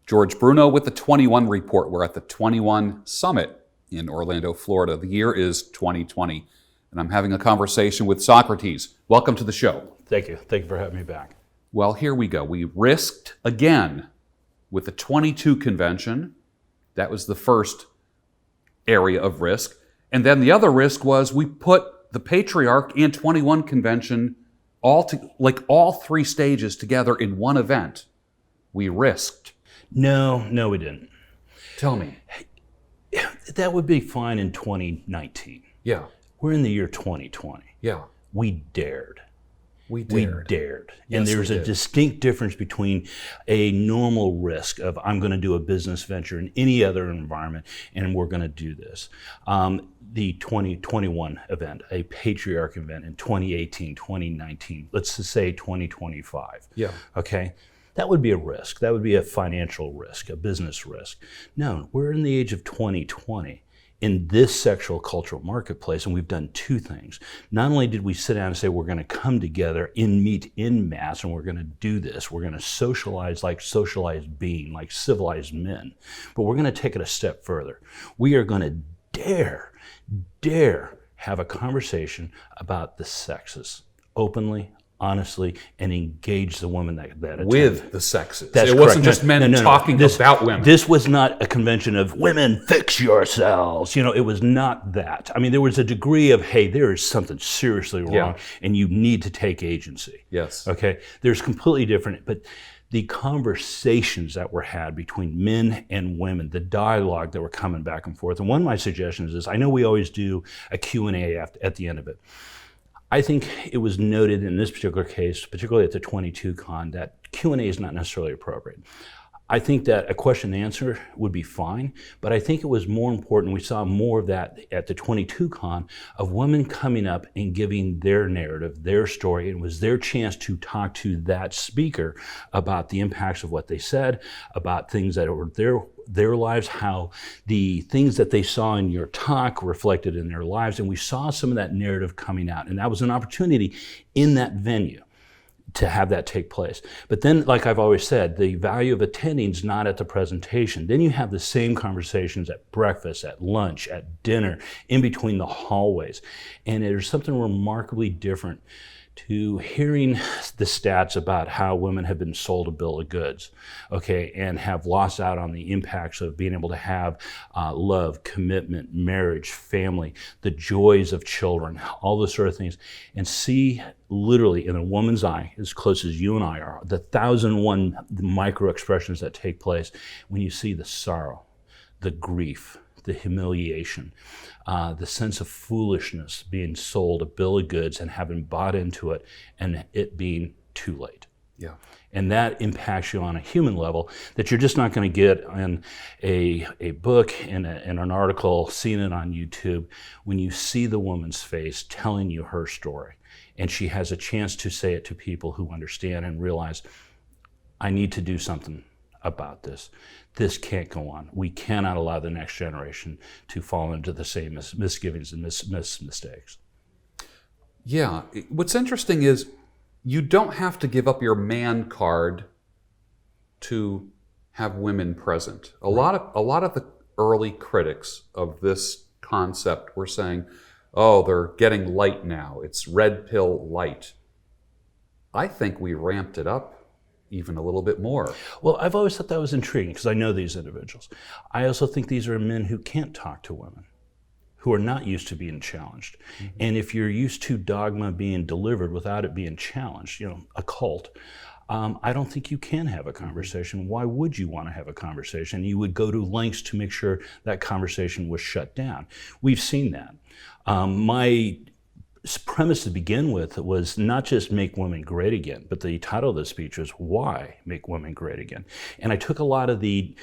George Bruno with the 21 Report. We're at the 21 Summit in Orlando, Florida. The year is 2020, and I'm having a conversation with Socrates. Welcome to the show. Thank you. Thank you for having me back. Well, here we go. We risked again with the 22 convention. That was the first area of risk. And then the other risk was we put the Patriarch and 21 convention all three stages together in one event. We risked. No, we didn't. Tell me. That would be fine in 2019. Yeah. We're in the year 2020. Yeah. We dared. We dared. Yes, and there's a distinct difference between a normal risk of I'm going to do a business venture in any other environment and we're going to do this. The 2021 event, a Patriarch event in 2018, 2019, let's just say 2025. Yeah. Okay. That would be a risk. That would be a financial risk, a business risk. No, we're in the age of 2020 in this sexual cultural marketplace, and we've done two things. Not only did we sit down and say we're going to come together meet in mass, and we're going to do this, we're going to socialize like socialized being, like civilized men, but we're going to take it a step further. We are going to dare have a conversation about the sexes openly, honestly, and engage the women that attend. With the sexes. That's it correct. wasn't just men talking about women. This was not a convention of women, fix yourselves. It was not that. I mean, there was a degree of, hey, there is something seriously wrong and you need to take agency. Yes. Okay? There's completely different, but the conversations that were had between men and women, the dialogue that were coming back and forth. And one of my suggestions is, I know we always do a Q&A at the end of it. I think it was noted in this particular case, particularly at the 22 Con, that Q&A is not necessarily appropriate. I think that a question and answer would be fine, but I think it was more important, we saw more of that at the 22 Con, of women coming up and giving their narrative, their story, and it was their chance to talk to that speaker about the impacts of what they said, about things that were their lives, how the things that they saw in your talk reflected in their lives, and we saw some of that narrative coming out, and that was an opportunity in that venue to have that take place. But then, like I've always said, the value of attending is not at the presentation. Then you have the same conversations at breakfast, at lunch, at dinner, in between the hallways, and there's something remarkably different to hearing the stats about how women have been sold a bill of goods, okay, and have lost out on the impacts of being able to have love, commitment, marriage, family, the joys of children, all those sort of things, and see literally in a woman's eye, as close as you and I are, the 1,001 micro expressions that take place when you see the sorrow, the grief, the humiliation, the sense of foolishness, being sold a bill of goods and having bought into it and it being too late. Yeah. And that impacts you on a human level that you're just not going to get in a book, in an article, seeing it on YouTube, when you see the woman's face telling you her story. And she has a chance to say it to people who understand and realize, I need to do something about this. This can't go on. We cannot allow the next generation to fall into the same misgivings and mistakes. Yeah. What's interesting is you don't have to give up your man card to have women present. A lot of the early critics of this concept were saying, oh, they're getting light now. It's red pill light. I think we ramped it up even a little bit more. Well, I've always thought that was intriguing because I know these individuals. I also think these are men who can't talk to women, who are not used to being challenged. Mm-hmm. And if you're used to dogma being delivered without it being challenged, a cult, I don't think you can have a conversation. Why would you want to have a conversation? You would go to lengths to make sure that conversation was shut down. We've seen that. My premise to begin with was not just make women great again, but the title of the speech was Why Make Women Great Again? And I took a lot of the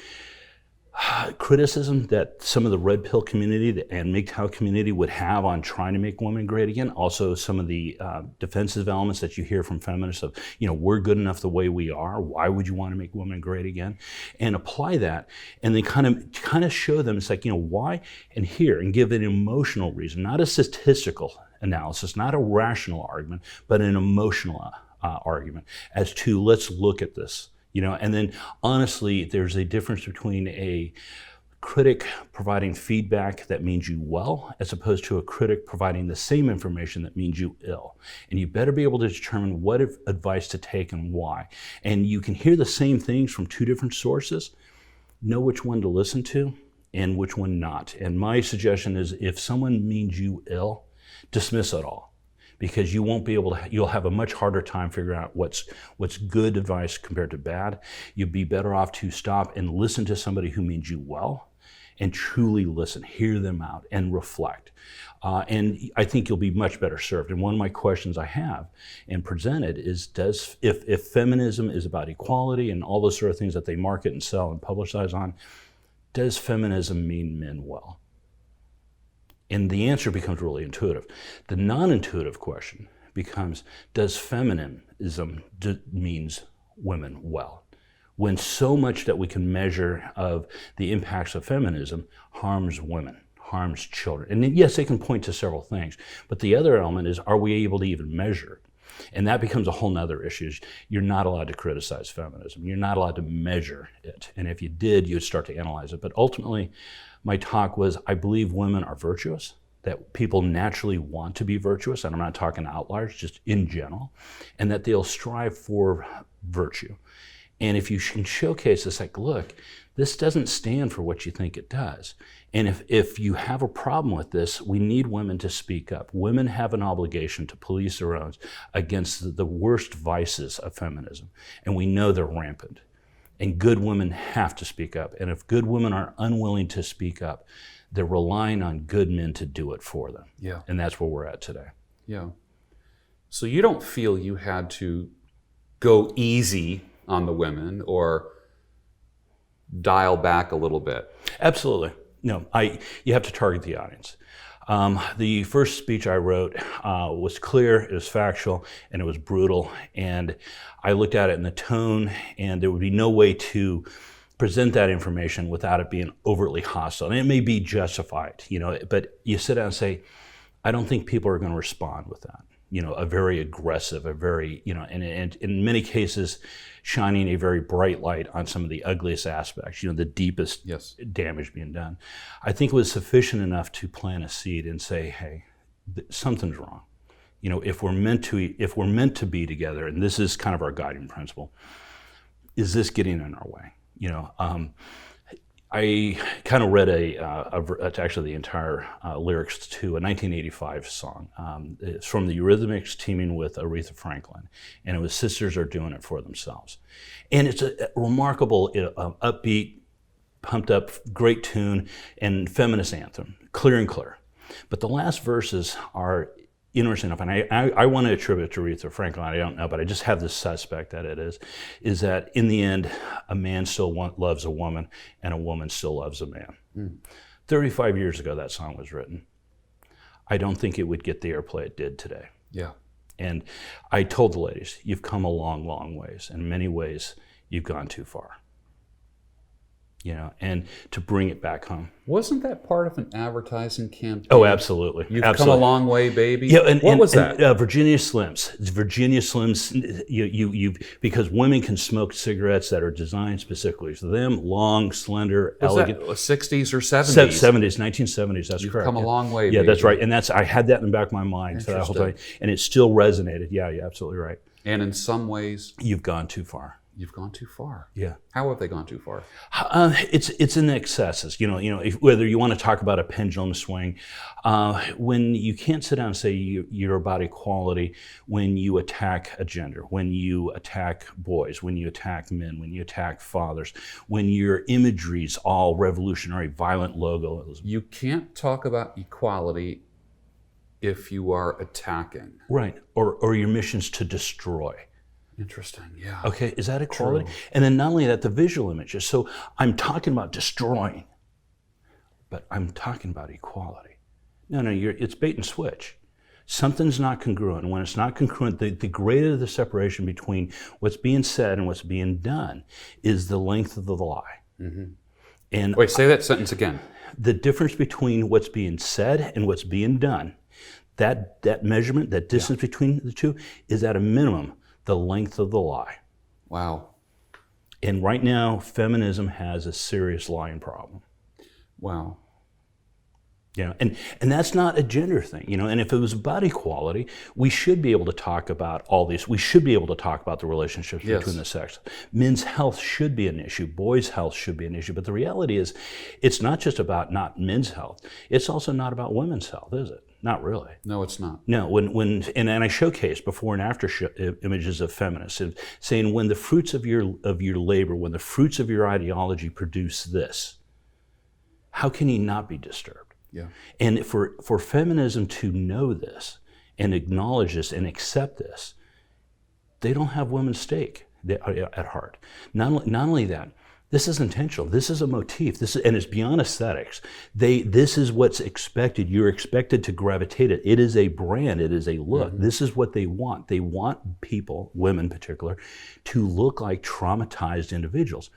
criticism that some of the red pill community and MGTOW community would have on trying to make women great again. Also, some of the defensive elements that you hear from feminists of, we're good enough the way we are. Why would you want to make women great again? And apply that, and then kind of show them it's like, why, and here, and give an emotional reason, not a statistical analysis, not a rational argument, but an emotional argument as to let's look at this And then honestly, there's a difference between a critic providing feedback that means you well, as opposed to a critic providing the same information that means you ill. And you better be able to determine what advice to take and why. And you can hear the same things from two different sources, know which one to listen to and which one not. And my suggestion is, if someone means you ill, dismiss it all, because you won't be able to, you'll have a much harder time figuring out what's good advice compared to bad. You'd be better off to stop and listen to somebody who means you well, and truly listen, hear them out, and reflect. And I think you'll be much better served. And one of my questions I have and presented is, if feminism is about equality and all those sort of things that they market and sell and publicize on, does feminism mean men well? And the answer becomes really intuitive. The non-intuitive question becomes, does feminism means women well? When so much that we can measure of the impacts of feminism harms women, harms children. And yes, they can point to several things, but the other element is, are we able to even measure it? And that becomes a whole nother issue. You're not allowed to criticize feminism. You're not allowed to measure it. And if you did, you'd start to analyze it. But ultimately, my talk was, I believe women are virtuous, that people naturally want to be virtuous, and I'm not talking outliers, just in general, and that they'll strive for virtue. And if you can showcase this, like, look, this doesn't stand for what you think it does. And if you have a problem with this, we need women to speak up. Women have an obligation to police their own against the worst vices of feminism. And we know they're rampant. And good women have to speak up. And if good women are unwilling to speak up, they're relying on good men to do it for them. Yeah. And that's where we're at today. Yeah. So you don't feel you had to go easy on the women or dial back a little bit? Absolutely. No, you have to target the audience. The first speech I wrote was clear, it was factual, and it was brutal. And I looked at it in the tone, and there would be no way to present that information without it being overtly hostile. And it may be justified, but you sit down and say, I don't think people are going to respond with that. A very aggressive, a very, and in many cases, shining a very bright light on some of the ugliest aspects, the deepest damage being done. I think it was sufficient enough to plant a seed and say, hey, something's wrong. If we're meant to be together, and this is kind of our guiding principle, is this getting in our way? I kind of read it's actually the entire lyrics to a 1985 song. It's from the Eurythmics teaming with Aretha Franklin, and it was Sisters Are Doing It For Themselves. And it's a remarkable, upbeat, pumped up, great tune, and feminist anthem, clear and clear. But the last verses are interesting enough, and I want to attribute it to Aretha Franklin, I don't know, but I just have the suspect that it is that in the end, a man still loves a woman, and a woman still loves a man. 35 years ago, that song was written. I don't think it would get the airplay it did today. Yeah. And I told the ladies, you've come a long, long ways. In many ways, you've gone too far. And to bring it back home. Wasn't that part of an advertising campaign? Oh, absolutely. You've absolutely. come a long way, baby. Yeah, what was that? Virginia Slims. Virginia Slims. Because women can smoke cigarettes that are designed specifically for them, long, slender, elegant. That 60s or 70s? 70s, 1970s. That's You've correct. come a long way. Yeah, baby. that's right. And I had that in the back of my mind for that whole time, and it still resonated. Yeah, you're absolutely right. And in some ways, you've gone too far. You've gone too far. Yeah. How have they gone too far? It's in the excesses. Whether you want to talk about a pendulum swing, when you can't sit down and say you're about equality, when you attack a gender, when you attack boys, when you attack men, when you attack fathers, when your imagery's all revolutionary, violent logos. You can't talk about equality if you are attacking. Right. Or your mission's to destroy. Interesting, yeah. Okay, is that equality? True. And then not only that, the visual images. So I'm talking about destroying, but I'm talking about equality. No, it's bait and switch. Something's not congruent. And when it's not congruent, the greater the separation between what's being said and what's being done is the length of the lie. Mm-hmm. And wait, say that sentence again. The difference between what's being said and what's being done, that measurement, that distance between the two, is at a minimum the length of the lie. Wow. And right now, feminism has a serious lying problem. Wow. And that's not a gender thing, and if it was about equality, we should be able to talk about all these. We should be able to talk about the relationships Yes. between the sexes. Men's health should be an issue. Boys' health should be an issue. But the reality is, it's not just about not men's health. It's also not about women's health, is it? Not really. No, it's not. No, and I showcase before and after images of feminists, saying when the fruits of your labor, when the fruits of your ideology produce this, how can you not be disturbed? Yeah. And for feminism to know this and acknowledge this and accept this, they don't have women's stake at heart. Not only that, this is intentional. This is a motif. And it's beyond aesthetics. This is what's expected. You're expected to gravitate it. It is a brand. It is a look. Mm-hmm. This is what they want. They want people, women in particular, to look like traumatized individuals.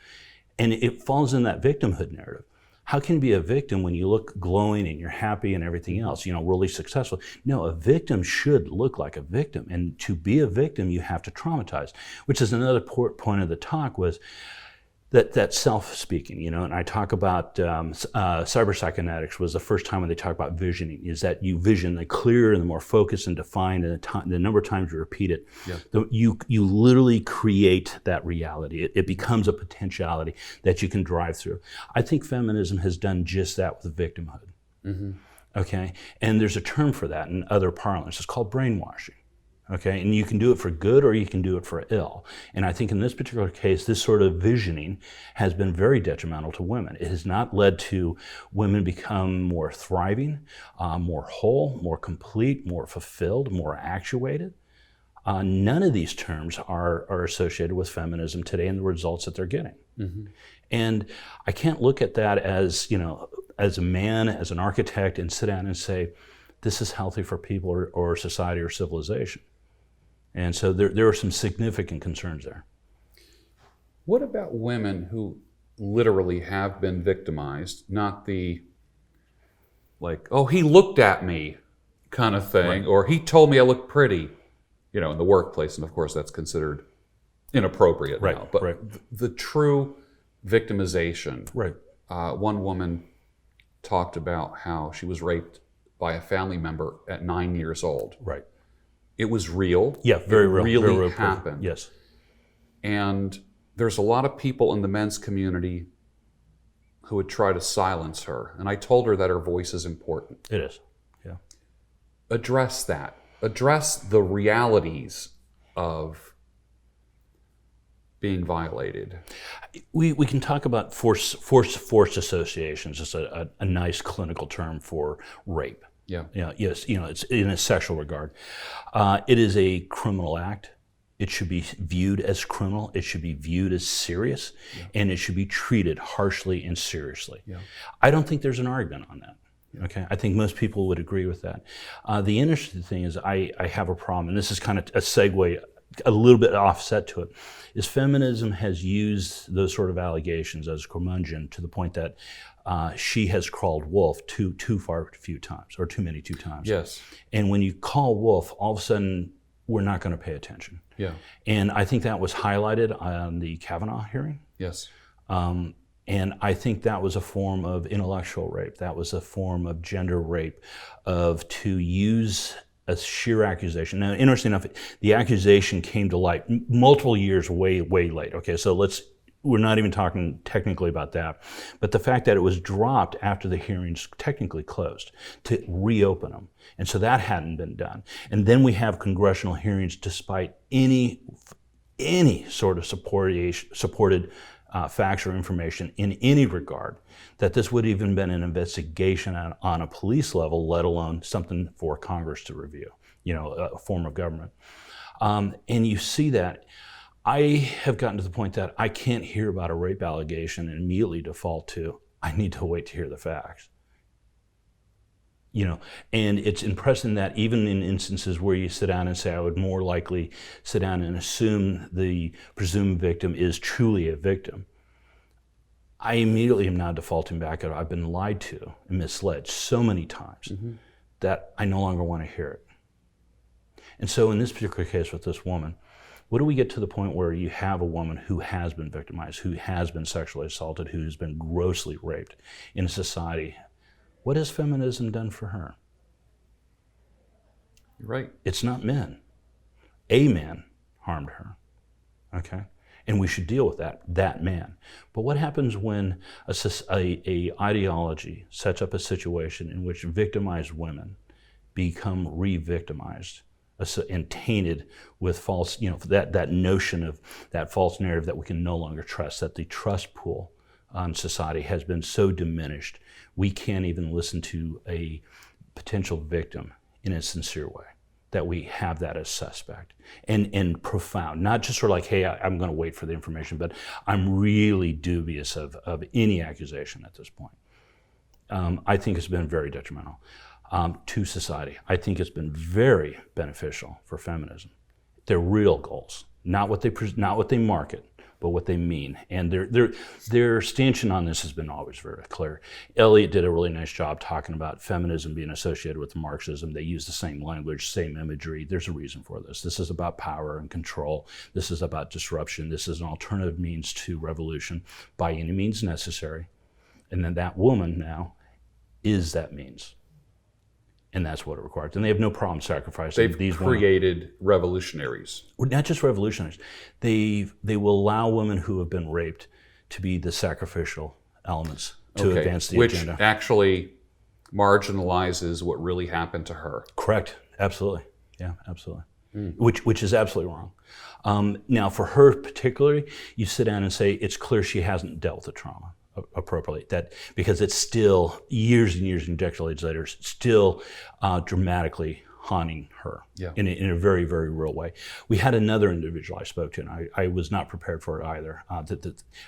And it falls in that victimhood narrative. How can you be a victim when you look glowing and you're happy and everything else, really successful? No, a victim should look like a victim. And to be a victim, you have to traumatize, which is another point of the talk was that self-speaking, and I talk about cyber psychonetics was the first time when they talk about visioning, is that you vision the clearer and the more focused and defined, and the number of times you repeat it, you literally create that reality. It becomes a potentiality that you can drive through. I think feminism has done just that with victimhood. Mm-hmm. Okay, and there's a term for that in other parlance. It's called brainwashing. Okay, and you can do it for good or you can do it for ill. And I think in this particular case, this sort of visioning has been very detrimental to women. It has not led to women become more thriving, more whole, more complete, more fulfilled, more actuated. None of these terms are associated with feminism today and the results that they're getting. Mm-hmm. And I can't look at that as, as a man, as an architect, and sit down and say, this is healthy for people or society or civilization. And so there are some significant concerns there. What about women who literally have been victimized, not the like, oh, he looked at me kind of thing, right, or he told me I look pretty, in the workplace, and of course that's considered inappropriate now. But the true victimization. Right. One woman talked about how she was raped by a family member at 9 years old. Right. It was real. Yeah, very real. Really very real happened. Yes. And there's a lot of people in the men's community who would try to silence her. And I told her that her voice is important. It is. Yeah. Address that. Address the realities of being violated. We can talk about forced associations. It's a nice clinical term for rape. Yeah. Yes. It's in a sexual regard. It is a criminal act. It should be viewed as criminal. It should be viewed as serious, and it should be treated harshly and seriously. Yeah. I don't think there's an argument on that. Okay, I think most people would agree with that. The interesting thing is I have a problem, and this is kind of a segue, a little bit offset to it, is feminism has used those sort of allegations as curmudgeon to the point that she has called wolf too few times, or too many times. Yes. And when you call wolf, all of a sudden we're not going to pay attention. Yeah. And I think that was highlighted on the Kavanaugh hearing. Yes. And I think that was a form of intellectual rape. That was a form of gender rape, to use a sheer accusation. Now, interesting enough, the accusation came to light multiple years way late. Okay, so we're not even talking technically about that. But the fact that it was dropped after the hearings technically closed to reopen them. And so that hadn't been done. And then we have congressional hearings despite any sort of supported facts or information in any regard, that this would even been an investigation on a police level, let alone something for Congress to review, a form of government. And you see that. I have gotten to the point that I can't hear about a rape allegation and immediately default to, I need to wait to hear the facts. And it's impressive that even in instances where you sit down and say, I would more likely sit down and assume the presumed victim is truly a victim, I immediately am now defaulting back at, I've been lied to and misled so many times that I no longer want to hear it. And so in this particular case with this woman, What do we get to the point where you have a woman who has been victimized, who has been sexually assaulted, who's been grossly raped in society? What has feminism done for her? You're right. It's not men. A man harmed her, okay? And we should deal with that man. But what happens when a ideology sets up a situation in which victimized women become re-victimized and tainted with false, that notion of that false narrative that we can no longer trust, that the trust pool on society has been so diminished, we can't even listen to a potential victim in a sincere way, that we have that as suspect and profound, not just sort of like, hey, I'm going to wait for the information, but I'm really dubious of any accusation at this point. I think it's been very detrimental to society. I think it's been very beneficial for feminism. Their real goals, not what they market, but what they mean. And their stanchion on this has been always very clear. Eliot did a really nice job talking about feminism being associated with Marxism. They use the same language, same imagery. There's a reason for this. This is about power and control. This is about disruption. This is an alternative means to revolution by any means necessary. And then that woman now is that means. And that's what it requires. And they have no problem sacrificing these women. They've created revolutionaries. Not just revolutionaries. They will allow women who have been raped to be the sacrificial elements to advance the agenda. Which actually marginalizes what really happened to her. Correct. Absolutely. Yeah, absolutely. Which is absolutely wrong. Now, for her particularly, you sit down and say, it's clear she hasn't dealt with the trauma appropriately, because it's still years and years and decades later, still dramatically haunting her in a very, very real way. We had another individual I spoke to, and I was not prepared for it either,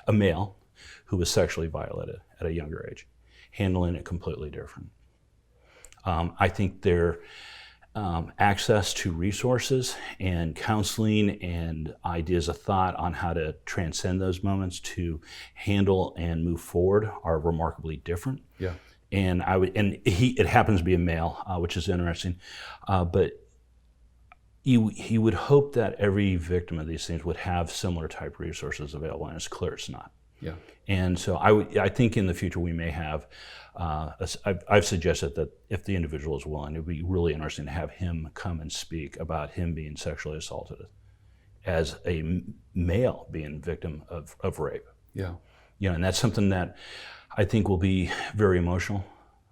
a male who was sexually violated at a younger age, handling it completely different. I think their access to resources and counseling and ideas of thought on how to transcend those moments to handle and move forward are remarkably different. Yeah. And it happens to be a male, which is interesting, but he would hope that every victim of these things would have similar type resources available, and it's clear it's not. Yeah. And so I think in the future we may have, I've suggested that if the individual is willing, it would be really interesting to have him come and speak about him being sexually assaulted as a male being victim of rape. Yeah. And that's something that I think will be very emotional.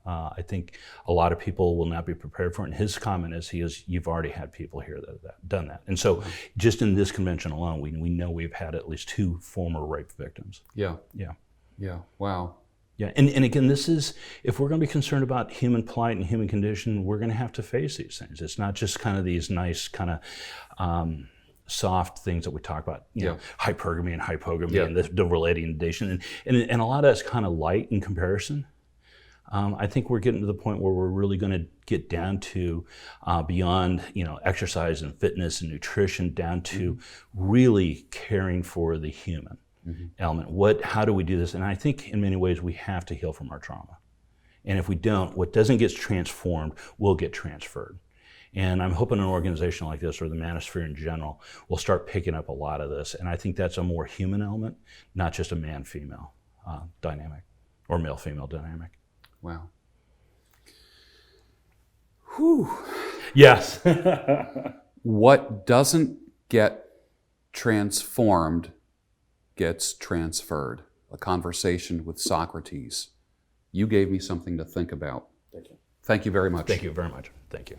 I think a lot of people will not be prepared for it. And his comment is, you've already had people here that have done that. And so just in this convention alone, we know we've had at least 2 former rape victims. Yeah. Yeah. Yeah. Wow. Yeah. And again, this is, if we're going to be concerned about human plight and human condition, we're going to have to face these things. It's not just kind of these nice kind of soft things that we talk about, you know, hypergamy and hypogamy and the relating nation. And a lot of that's kind of light in comparison. I think we're getting to the point where we're really going to get down to beyond, exercise and fitness and nutrition, down to really caring for the human element. How do we do this? And I think in many ways we have to heal from our trauma. And if we don't, what doesn't get transformed will get transferred. And I'm hoping an organization like this, or the manosphere in general, will start picking up a lot of this. And I think that's a more human element, not just a man-female dynamic or male-female dynamic. Wow. Whew. Yes. What doesn't get transformed gets transferred. A conversation with Socrates. You gave me something to think about. Thank you. Thank you very much. Thank you very much. Thank you.